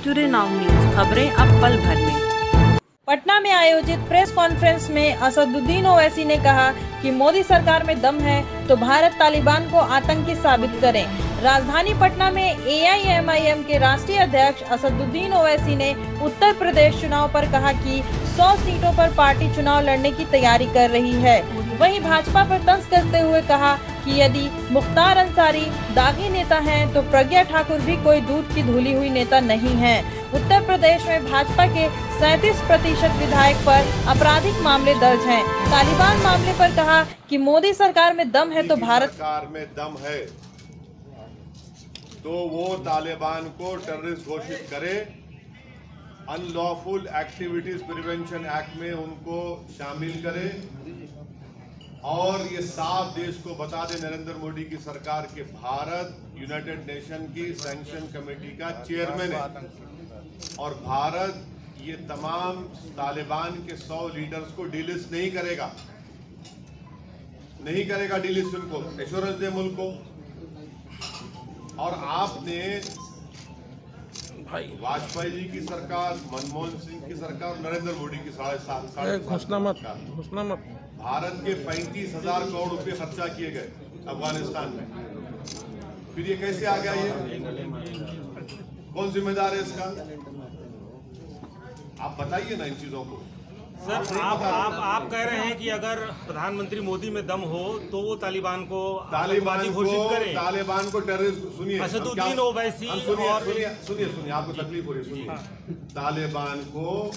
जुड़े now news, खबरें अब पल भर में। पटना में आयोजित प्रेस कॉन्फ्रेंस में असदुद्दीन ओवैसी ने कहा कि मोदी सरकार में दम है तो भारत तालिबान को आतंकी साबित करे। राजधानी पटना में AIMIM के राष्ट्रीय अध्यक्ष असदुद्दीन ओवैसी ने उत्तर प्रदेश चुनाव पर कहा कि 100 सीटों पर पार्टी चुनाव लड़ने की तैयारी कर रही है। वहीं भाजपा पर तंज कसते हुए कहा कि यदि मुख्तार अंसारी दागी नेता हैं तो प्रज्ञा ठाकुर भी कोई दूध की धुली हुई नेता नहीं है। उत्तर प्रदेश में भाजपा के 37% विधायक पर आपराधिक मामले दर्ज हैं। तालिबान मामले पर कहा कि मोदी सरकार में दम है तो भारत सरकार में दम है तो वो तालिबान को टेररिस्ट घोषित करे, अनलॉफुल एक्टिविटीज प्रिवेंशन एक्ट में उनको शामिल करे और ये साफ देश को बता दे नरेंद्र मोदी की सरकार के भारत यूनाइटेड नेशन की सैंक्शन कमेटी का चेयरमैन है और भारत ये तमाम तालिबान के 100 लीडर्स को डिलिस्ट नहीं करेगा डिलिस्ट, उनको एश्योरेंस दे मुल्क को। और आपने वाजपेयी जी की सरकार, मनमोहन सिंह की सरकार, नरेंद्र मोदी की साढ़े घोषणा मत भारत के 35,000 करोड़ रुपए खर्चा किए गए अफगानिस्तान में, फिर ये कैसे आ गया? ये कौन जिम्मेदार है इसका? आप बताइए ना इन चीजों को। सर, आप कह रहे हैं कि अगर प्रधानमंत्री मोदी में दम हो तो वो तालिबान को घोषित करे, तालिबान को टेररिस्ट। सुनिए असदुद्दीन ओवैसी, सुनिए आपको तकलीफ हो रही है, सुनिए। तालिबान को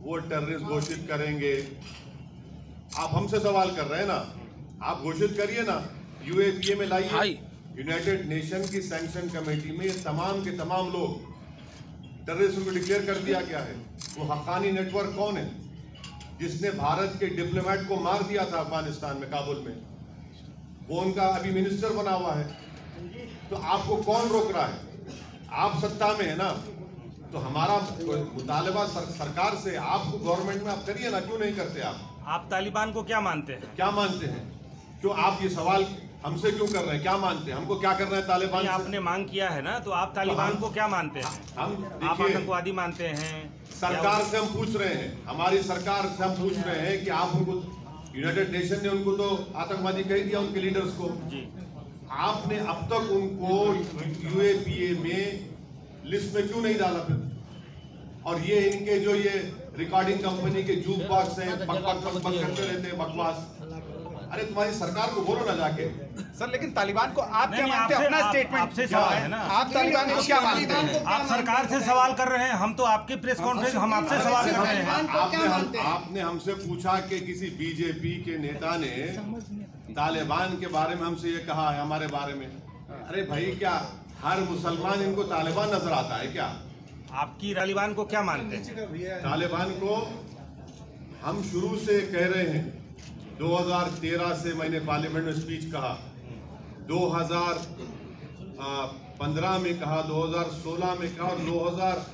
वो टेररिस्ट घोषित करेंगे। आप हमसे सवाल कर रहे हैं ना, आप घोषित करिए ना, UAPA में लाइए। यूनाइटेड नेशन की सैंक्शन कमेटी में तमाम के तमाम लोग टेररिस्ट को डिक्लेयर कर दिया गया है। वो हक्कानी नेटवर्क कौन है जिसने भारत के डिप्लोमेट को मार दिया था अफगानिस्तान में, काबुल में? वो उनका अभी मिनिस्टर बना हुआ है। तो आपको कौन रोक रहा है? आप सत्ता में है ना, तो हमारा मुतालबा सरकार से, आपको गवर्नमेंट में आप करिए ना, क्यों नहीं करते आप तालिबान को क्या मानते हैं? क्या मानते हैं? क्यों आप ये सवाल हमसे क्यों कर रहे हैं? क्या मानते हैं? हमको क्या करना है तालिबान? आपने मांग किया है ना, तो आप तालिबान को क्या मानते हैं? आप आतंकवादी मानते हैं? सरकार से हम पूछ रहे हैं, हमारी सरकार से हम पूछ रहे हैं कि आप उनको, यूनाइटेड नेशन ने उनको तो आतंकवादी कह दिया, उनके लीडर्स को जी। आपने अब तक उनको UAPA में लिस्ट में क्यों नहीं डाला फिर? और ये इनके जो ये रिकॉर्डिंग कंपनी के जूक बॉक्स हैं, बकवास करते रहते हैं, बकवास। अरे तुम्हारी सरकार को बोलो ना जाके। सर, लेकिन तालिबान को आप क्या मानते हैं? अपना स्टेटमेंट आपसे सवाल है ना, आप तालिबान को क्या मानते हैं? आप सरकार से सवाल कर रहे हैं, हम तो आपके प्रेस कॉन्फ्रेंस, हम आपसे सवाल कर रहे हैं। आपने हमसे पूछा कि किसी BJP के नेता ने तालिबान के बारे में हमसे ये कहा है हमारे बारे में। अरे भाई, क्या हर मुसलमान इनको तालिबान नजर आता है क्या? आपकी तालिबान को क्या मानते हैं? तालिबान को हम शुरू से कह रहे हैं, 2013 से मैंने पार्लियामेंट में स्पीच कहा, 2015 में कहा, 2016 में कहा, और 2000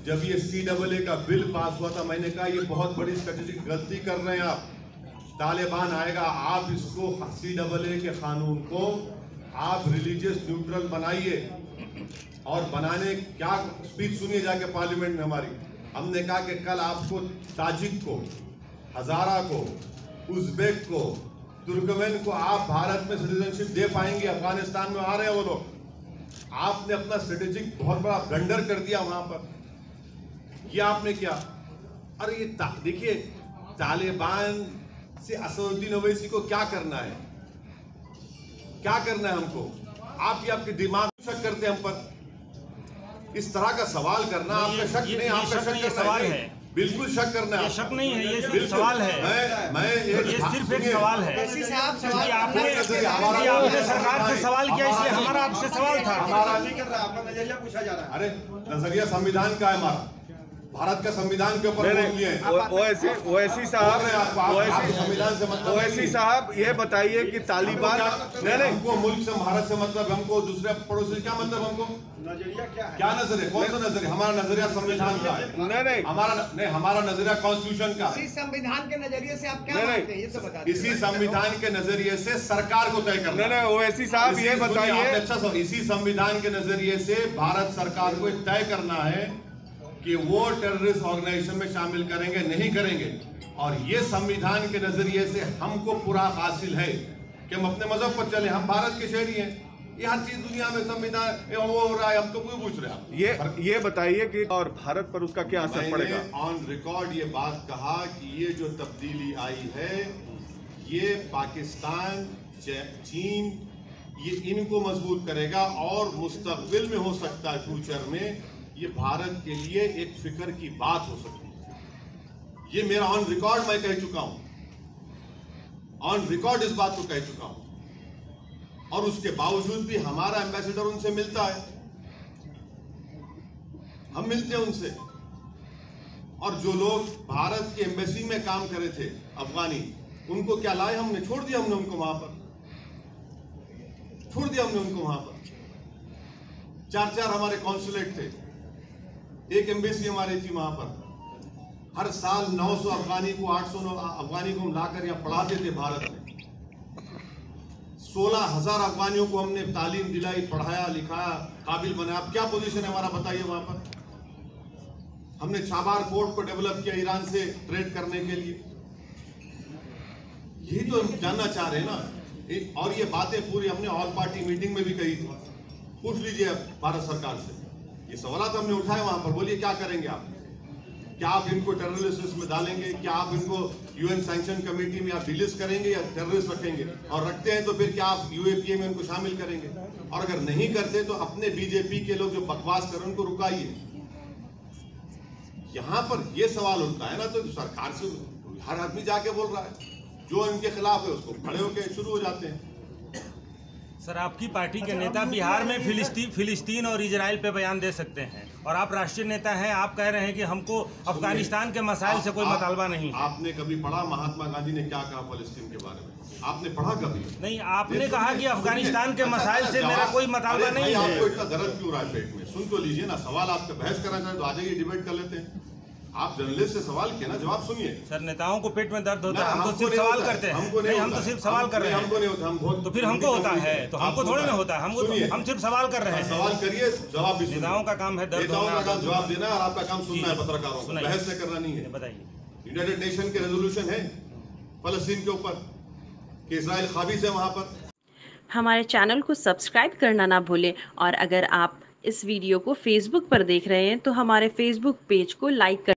जब ये CAA का बिल पास हुआ था, मैंने कहा ये बहुत बड़ी स्ट्रेटेजिक गलती कर रहे हैं आप। तालिबान आएगा, आप इसको CAA के कानून को आप रिलीजियस न्यूट्रल बनाइए। और बनाने क्या स्पीच सुनिए जाके पार्लियामेंट में हमारी। हमने कहा कि कल आपको ताजिक को, हजारा को, उज़्बेक को, तुर्कमेन को आप भारत में सिटीजनशिप दे पाएंगे? अफगानिस्तान में आ रहे हैं वो लोग। आपने अपना स्ट्रेटेजिक बहुत बड़ा ब्लंडर कर दिया वहां पर। ये आपने क्या? अरे ये देखिए, तालिबान से असदुद्दीन ओवैसी को क्या करना है? क्या करना है हमको? आपके दिमाग शक करते हैं हम पर। इस तरह का सवाल करना आपका शक नहीं, आपका शक सवाल है। बिल्कुल शक करना है, ये शक नहीं है, ये सिर्फ सवाल है। ये सिर्फ एक सवाल है। आपने सरकार से सवाल किया, इसलिए हमारा आपसे सवाल था। आपका नजरिया पूछा जा रहा है। अरे नजरिया संविधान का है हमारा, भारत का संविधान के ऊपर ओवैसी साहब ये बताइए कि तालिबान हमको मुल्क से, भारत से मतलब, हमको दूसरे पड़ोसी से क्या मतलब? हमको नजरिया क्या नजरिया? कौन सा नजरिया? हमारा नजरिया संविधान का है। हमारा नजरिया कॉन्स्टिट्यूशन का। इसी संविधान के नजरिए से आप क्या मानते हैं, ये तो बता दीजिए। इसी संविधान के नजरिए से सरकार को तय करना। ओवैसी साहब ये बताइए, अच्छा, इसी संविधान के नजरिए से भारत सरकार को तय करना है कि वो टेररिस्ट ऑर्गेनाइजेशन में शामिल करेंगे, नहीं करेंगे। और ये संविधान के नजरिए से हमको पूरा हासिल है कि हम अपने मजहब पर चले। हम भारत के शहरी हैं। ये हर चीज दुनिया में संविधान वो हो रहा है, हम तो क्यों पूछ रहे हैं? ये बताइए कि और भारत पर उसका क्या असर पड़ेगा? ऑन रिकॉर्ड ये बात कहा कि ये जो तब्दीली आई है ये पाकिस्तान, चीन, ये इनको मजबूत करेगा और मुस्तकबिल में हो सकता है फ्यूचर में ये भारत के लिए एक फिक्र की बात हो सकती है। ये मेरा ऑन रिकॉर्ड मैं कह चुका हूं, ऑन रिकॉर्ड इस बात को कह चुका हूं। और उसके बावजूद भी हमारा एम्बेसडर उनसे मिलता है, हम मिलते हैं उनसे। और जो लोग भारत की एम्बेसी में काम करे थे अफगानी, उनको क्या लाए हमने? छोड़ दिया हमने उनको वहां पर, छोड़ दिया हमने उनको वहां पर। 4 हमारे कॉन्सुलेट थे, एक एम्बेसी हमारी थी वहां पर। हर साल 900 अफगानी को 800 अफगानी को हम लाकर यहां पढ़ाते थे भारत में। 16,000 अफगानियों को हमने तालीम दिलाई, पढ़ाया, लिखाया, काबिल बनाया। अब क्या पोजीशन है हमारा बताइए वहां पर? हमने छाबार पोर्ट को डेवलप किया ईरान से ट्रेड करने के लिए। यही तो हम जानना चाह रहे हैं ना। और ये बातें पूरी हमने ऑल पार्टी मीटिंग में भी कही थी। पूछ लीजिए भारत सरकार से, ये सवाल हमने उठाए वहां पर। बोलिए क्या करेंगे आप? क्या आप इनको टेररिस्ट लिस्ट में डालेंगे? क्या आप इनको यूएन सैंक्शन कमेटी में आप डिलिस्ट करेंगे या टेररिस्ट रखेंगे? और रखते हैं तो फिर क्या आप यूएपीए में उनको शामिल करेंगे? और अगर नहीं करते तो अपने बीजेपी के लोग जो बकवास कर रहे हैं उनको रुकाइए। यहां पर ये सवाल उठता है ना, तो सरकार से हर आदमी जाके बोल रहा है, जो इनके खिलाफ है उसको खड़े होकर शुरू हो जाते हैं। सर, आपकी पार्टी के नेता बिहार में फिलिस्तीन और इजराइल पे बयान दे सकते हैं और आप राष्ट्रीय नेता हैं, आप कह रहे हैं कि हमको अफगानिस्तान के मसाइल से कोई मुतालबा नहीं है। आपने कभी पढ़ा महात्मा गांधी ने क्या कहा फलस्तीन के बारे में? आपने पढ़ा कभी? नहीं, आपने कहा कि अफगानिस्तान के मसाइल से मेरा कोई मुतालबा नहीं है। आपको इतना दर्द क्यों रहा है पेट में? सुन तो लीजिए ना, सवाल आपका बहस करना चाहे तो आ जाइए, डिबेट कर लेते हैं। आप जर्नलिस्ट से सवाल किया ना, जवाब सुनिए। सर, नेताओं को पेट में दर्द होता है, हम तो सिर्फ सवाल करते हैं। नहीं, हम तो सिर्फ सवाल कर रहे हैं। हमको नहीं होता, हम बहुत तो फिर हमको होता है, तो हमको थोड़े ना होता है। हम सिर्फ सवाल कर रहे हैं। सवाल करिए, जवाब भी। नेताओं का काम है दर्द नेताओं का काम जवाब देना और आपका काम सुनना है पत्रकारों को, बहस से करना नहीं है। बताइए। यूनाइटेड नेशन के रेजोल्यूशन है फलस्तीन के ऊपर कि इजराइल काबिज है वहां पर। हमारे चैनल को सब्सक्राइब करना ना भूलें और अगर आप इस वीडियो को फेसबुक पर देख रहे हैं तो हमारे फेसबुक पेज को लाइक कर